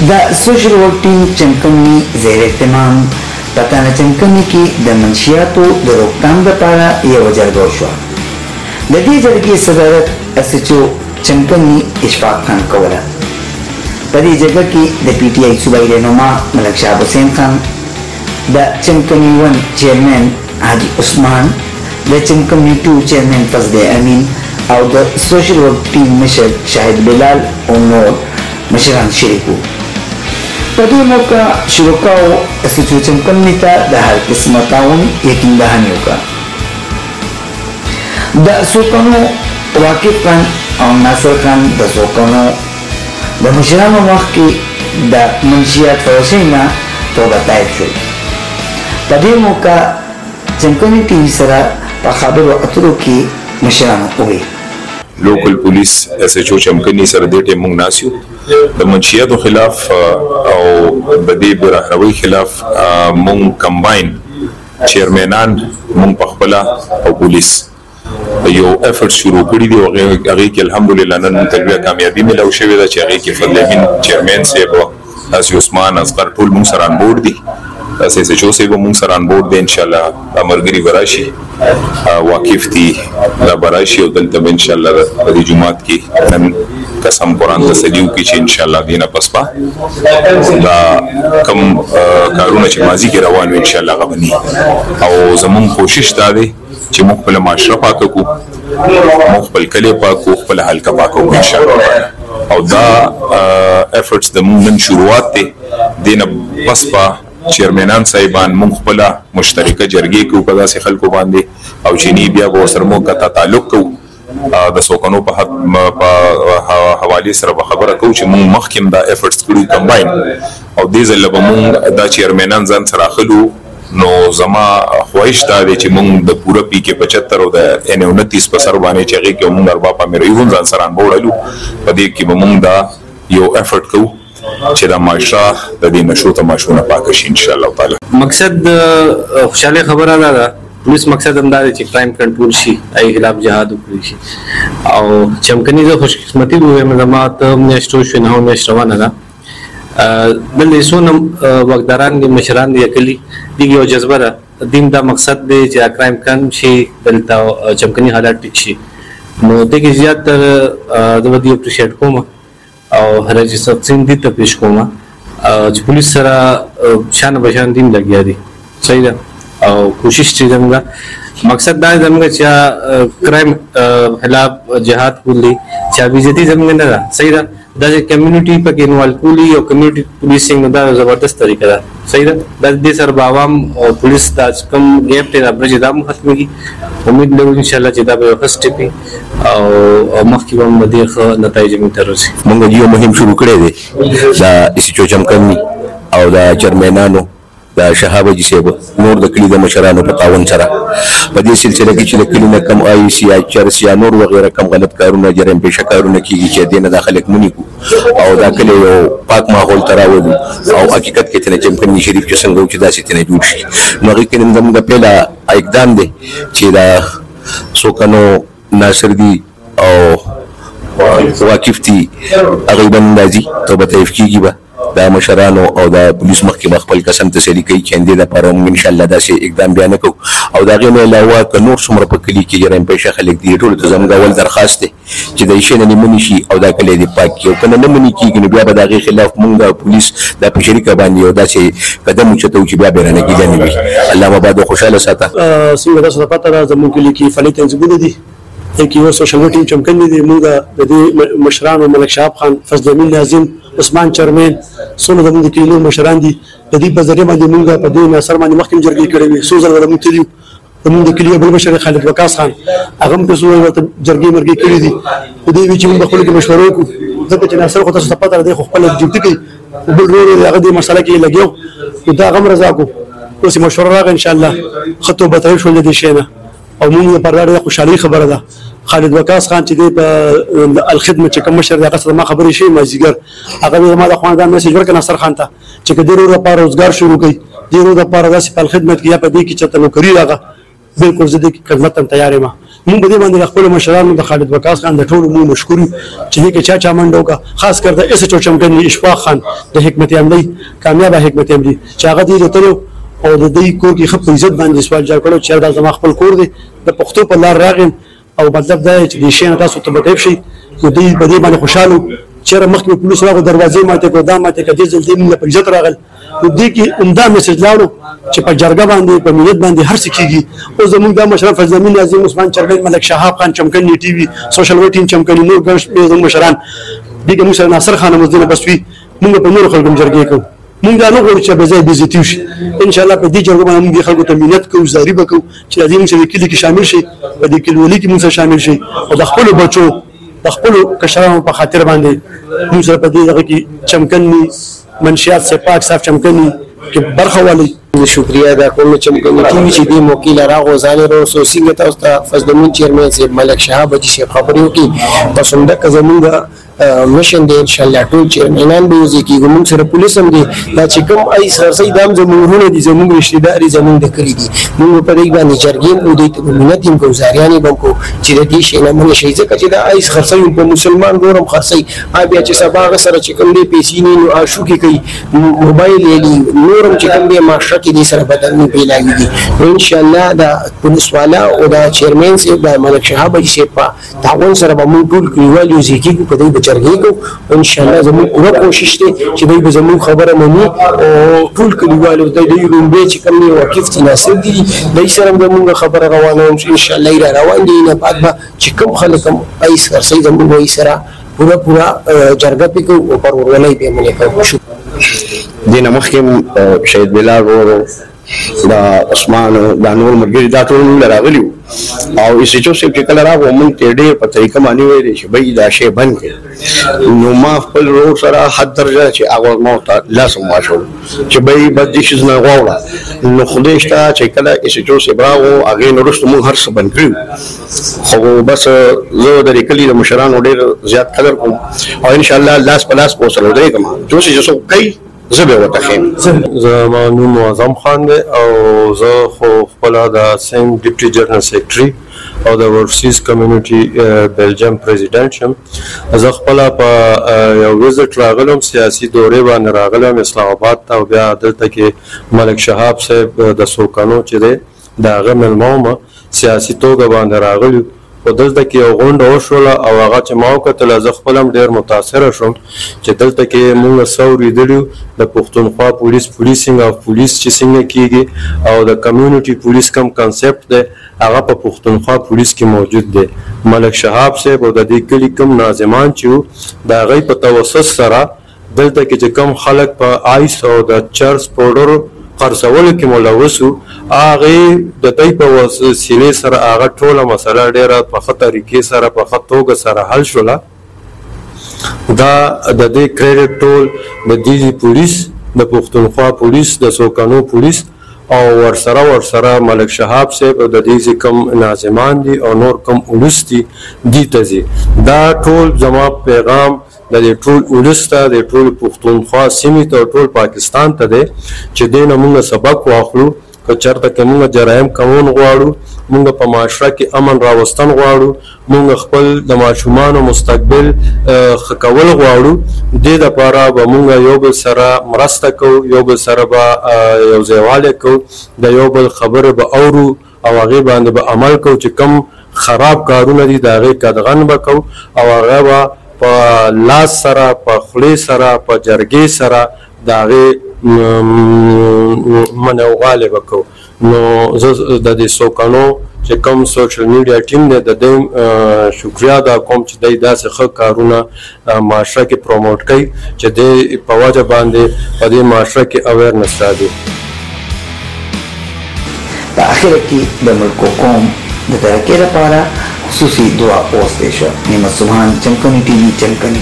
د سوشل ورک ټیم چمکني زیر اهتمام په تانه چمکني کې د منشیاتو د روکتام لپاره یوه جرګه وشوه. د دې جرګې صدارت اس ایچ او چمکني اشفاق خان کوله. په دې جرګه کې د پی ټی آی صوبایي رهنما ملک شهاب حسین خان، د چمکني 1 چیرمن حاجی عثمان، د چمکني 2 چیرمن فضل امین او د سوشل ورک ټیم مشر شاهد بلال او نور مشران شریک وو. په دې موقع شرکاو اس ایچ او چمکني ته د هر قسمه تعاون یقین دهاني وکړه. د سوکنو واقف خان او ناصر خان د سوکنو د مشرانو وخت کې د منشیات فروشۍ نه توبه تایید شول. په دې موقع چمکني ټي وي سره په خبرو اترو کې مشرانو وویل لوکل پولیس اس ایچ او چمکني سره دې ټیم موږ ناس یو د منشیاتو خلاف او د دې برهروي خلاف موږ کمباین چیرمنان موږ په خپله او پولیس یو افرټ شروع کړی دی او هغې کې الحمدلله نن ته لویه کامیابي میلاو شوې ده چې هغې کې فضل امین چیرمن صاحب، حاجي عثمان، اصغر ټول موږ سره ان بورډ دي. اس ایچ او صاحب موږ سره ان بورډ دی. انشاءالله دا ملګري به راشي، واقف دي دا به راشي او دلته به انشاءالله په دې جومات کې نن قسم قرآن تسلي وکړي چې انشاءالله دې نه پس به دا کوم کارونه چې ماضي کې روان وي انشاءالله هغه به ني. او زموږ کوشش دا دی چې موږ خپله معاشره پاکه کړو، موږ خپل کلی پاک کړو، خپله حلقه پاکه کړو انشاءالله. او دا افرټس د موږ نن شروعات دی. دې نه پس به چیرمنان صاحبان موږ خپله مشترکه جرګې کوو په داسې خلکو باندې او چې ني بیا به ورسره موږ قطع تعلق کوو. د سوکنو په حوالې سره به خبره کوو چې موږ مخکې هم دا افرټس کړي کمباین او دې ځل به موږ دا چیرمنان ځان سره اخلو. نو زما خواهش دا دی چې موږ د پوره پی کې 75 او د N29 په سر باندې چې هغې کې موږ ارباب امیروي هم ځان سره انبوړلو. په دې کې به موږ دا یو افرټ کوو چې دا معاشره د دې نشو تماشو نه پاکه شي انشاءالله تعالی. مقصد خوشحاله خبره ده پولیس مقصد هم دا دی چې کرایم کنټرول شي، هغې خلاف جهاد وکړي شي. او چمکني زه خوش قسمتي ووایم زما ته میاشت وشوې 9 میاشت روانه ده. دلته څونه واکداران دي، مشران دي، کلي دي، یو جذبه ده. دین دا مقصد دی چې کرایم کم شي، دلته چمکني حالات ټیک شي. نو دې کې زیاتره زه به دې اپریشیټ کوم او حاجي تقسیم دې ته پیش کوم چې پولیس سره شان بشان دین لګیا دي. صحیح ده او کوشش چې زموږ مقصد دا زموږ چې کرایم خلاف جهاد کولی چې بیزتی زموږ نه ده. صحیح ده دا چې کمیونټي پکې انوالو کولی او کمیونټي پولیسینګ دا زبردست طریقه ده. صحیح ده دا دې سره به عوام او پولیس دا کم ګیپ دی دا برج دا ختمېږي. امید لرو انشاءالله چې دا به یو ښه سټپ وي او مخکې به هم د دې ښه نتایج موږ ته رسي. موږ یو مهم شروع کړی دی د اس ایچ او چمکني او د چیرمنانو د شهاب حاجي صاحب نور د کلي د مشرانو په تعاون سره په دې سلسله کې چې د کلي نه کم آی سی یا چرس یا نور وغیره کم غلط کارونه جرم پیشه کارونه کېږي چې دې نه دا خلک منې کړو او دا کلی یو پاک ماحول ته راولو او حقیقت کې تنه چمکني شریف چې څنګه و چې داسې تنه جوړ شي. نو هغې کې نن زموږ پیله اقدام دی چې دا سوکنو ناصر دي او واقف دي هغوی به نن راځي توبه طیف کېږي به دا مشرانو او د پولیس مخکې به خپل قسم تسلي کوي چې همدې لپاره موږ انشاءالله داسې اقدام بیا نه کوو. او د هغې نه علاوه که نور څومره په کلي کې جرایم پیشه خلک دي ټولو ته زموږ اول درخواست دی چې د شي نه دې منې شي او دا کلی دې پاک کړي او که نه منې کېږي نو بیا به د هغې خلاف موږ د پولیس دا په شریکه باندې یو داسې قدم اوچتوو چې بیا بیرانه کېدی نه وي. الله مباد خوشحاله ساته. څنګه تاسو ته پته ده زموږ کلي کې فعالي تنظیمونه دي کې یو سوشل ورک ټیم چمکني دي. موږ د دې مشرانو ملک شهاب خان، فضل امین لازم، عثمان چرمن څونه زموږ د کلي مشران دي. د دې په ذریعه باندې موږ په دې ناصر باندې مخکې جرګې کړې وې. څو ځله زموږ تلي زموږ د کلي بل مشر خالد وقاص خان هغه هم څو ځله جرګې مرګې کړې دي. په دې وی چې موږ خپل کې مشورې وکړو ځکه چې ناصر خو تاسو ته پته ده خو خپل ډیوټي کوي بل ورو هغه دې مسله کې لګیو دا غم رضا کو اوس مشوره راغی انشاءالله خطو به تعریف شول دې شي نه او موږ لپاره ډېره خوشحالي خبره ده. خالد وقاص خان چې په الخدمه چې کوم مشر دغه سره ما خبرې شي مازیګر هغه ما د خواندان میسج ورکړ ناصر خان ته چې کډیرو لپاره روزګار شروع کړي ډیرو لپاره داسې په خدمت کې یا په دې کې چې ته نوکری راغله بالکل زه دې خدمت ته تیار یم مونږ په دې باندې خپل مشرانو د خالد وقاص خان د ټولو مونږ مشکور یو چې دې کې چا منډه وکړه، خاص کر د اس ایچ او چمکني اشفاق خان د حکمت عملی کامیابه حکمت عملی چې هغه دې راتلو او د دې کور کې خپل عزت باندې سوال جوړ کړو چې دا زما خپل کور دی د پښتو په لار راغیم او مطلب دا چې د شین تاسو ته بټیب شي نو دې په دې باندې خوشاله چیرې مخکې پولیس راغو دروازې ماته کو دا ماته کدي ځل دې موږ په عزت راغل نو دې کې عمده میسج لاړو چې په جرګه باندې په ملت باندې هر څه کیږي او زموږ د مشرف فضل امین ناظم عثمان چرګل ملک شهاب خان چمکني ټي وي سوشل ورټین چمکني نور ګڼ زموږ مشران دغه موږ ناصر خان مزدنه بسوي موږ په نور خلکو جرګې کوو موږ نه غواړو چې به ځای بیزتی شي ان شاء الله په دې جرګه باندې موږ خلکو ته مینت کوو زاری وکړو چې دې موږ د کلی کې شامل شي په دې کلیوالي کې موږ شامل شي او د خپل بچو د خپل کشرانو په خاطر باندې موږ سره په دې دغه کې چمکني منشیات سے پاک صاف چمکني کې برخه والی شکریہ ادا کوم چمکني ټي وي چې دې موقع لراغو ځانې رو سو څنګه تاسو ته فضل امین چیرمن صاحب ملک شهاب جی صاحب خبرو کې پسند کزمونګه مشن دی ان شاء الله ټول چیرمنان به وزي کې ګمون سره پولیس هم دي دا چې کوم ای سرسي دام زموږونه دي زموږ رشتہ داري زموږ د کلی دي موږ په دې باندې چرګین او دې ملت هم ګزاریانې بمکو چې د دې شي نه مونږ شي ځکه چې دا ای خرڅي په مسلمان ګورم خرڅي بیا چې سبا سره چې کوم دې پیسې نه نو اشو کې کوي موبایل یې نورم چې کوم دې ماشره کې دې سره بدل نه پیلاوي دي ان شاء الله دا پولیس والا او دا چیرمن سي دا ملک شهاب جی صاحب په تعاون سره به موږ ټول کلیوالو ځکه په دې چرګې کو ان شاء الله زموږ پوره کوشش دی چې دوی به زموږ خبره مني او ټول کلیوالو ته دوی رومبه چې کوم یو واقف دي ناصر دي دوی سره زموږ خبره روانه ان شاء الله را روان دي نه بعد به چې کوم خلک هم ایس خرڅي زموږ وای سره پوره جرګه پکو او پر ورولای به منې کوو دینه مخکم شهید بلال ورو دا عثمان دا نور مرګري دا ټول راغلی او ایس ایچ او چې کله راغو مونږ ته ډېر په طریقه باندې ویل چې بای دا شی بند کړي نو ما خپل ورور سره حد درجه چې هغه مو ته لازم واشو چې بای بد شي نه غواړه نو خدای شته چې کله ایس ایچ او چې براغو هغه نورست مونږ هر څه بند کړو خو بس زه د کلی د مشرانو ډېر زیات قدر کوم او ان شاء الله لاس په لاس پوسره دی کوم چې څه کوي زه به وتخیم زما نوم معظم خان دی او زه خو خپل د سیم ډیپټي جنرال سیکرټري او د ورسیز کمیونټي بلجیم پریزیډنټ شم زه خپل په یو وزټ راغلم سیاسي دورې باندې راغلم اسلام آباد ته او بیا دلته کې ملک شهاب صاحب د سوکانو چې دی د هغه ملمومه سیاسي توګه باندې راغلی او دلته کې یو غونډه وشوله او هغه چې ما وکتله زه خپل هم ډېر متاثره شوم چې دلته کې موږ څه اورېدلي د پښتونخوا پولیسینګ او پولیس چې څنګه کیږي او د کمیونټي پولیس کوم کنسپټ دی هغه په پښتونخوا پولیس کې موجود دی ملک شهاب صاحب او د دې کلي کوم ناظمان چې وو د هغوی په توسط سره دلته کې چې کوم خلک په آیس او د چرس پاوډرو خرڅولو کې ملوث وو هغې د دوی په وسیلې سره هغه ټوله مسله ډېره په ښه طریقې سره په ښه توګه سره حل شوله دا د دې کریډټ ټول د دې پولیس د پښتونخوا پولیس د سوکانو پولیس او ورسره ملک شهاب صاحب او د دې کوم ناظمان دي او نور کوم ولس دي دې ته ځي دا ټول زما پیغام د دې ټول ولس ته د ټول پښتونخوا سیمې ته او ټول پاکستان ته دی چې دې نه موږ سبق واخلو که چېرته کې موږ جرایم کمون غواړو موږ په معاشره کې امن راوستن غواړو موږ خپل د ماشومانو مستقبل ښه کول غواړو دې دپاره به موږ یو بل سره مرسته کوو یو بل سره به یو ځایوالی کوو د یو بل خبرې به اورو او هغې باندې به عمل کوو چې کوم خراب کارونه دي د هغې قدغن به کوو او هغه به په لاس سره په خولې سره په جرګې سره د هغې منوغالې به کوو نو زه د دې سوکانو چې کوم سوشل میډیا ټیم دی د دې شکریا ادا کوم چې دی داسې ښه کارونه معاشره کې پروموټ کوي چې دی په وجه باندې په دې معاشره کې اویرنس راځي په اخر کې د ملک و قوم د ترقۍ لپاره خصوصي دعا پوسټ شوه. نعمت سبحان، چمکني ټي وي، چمکني.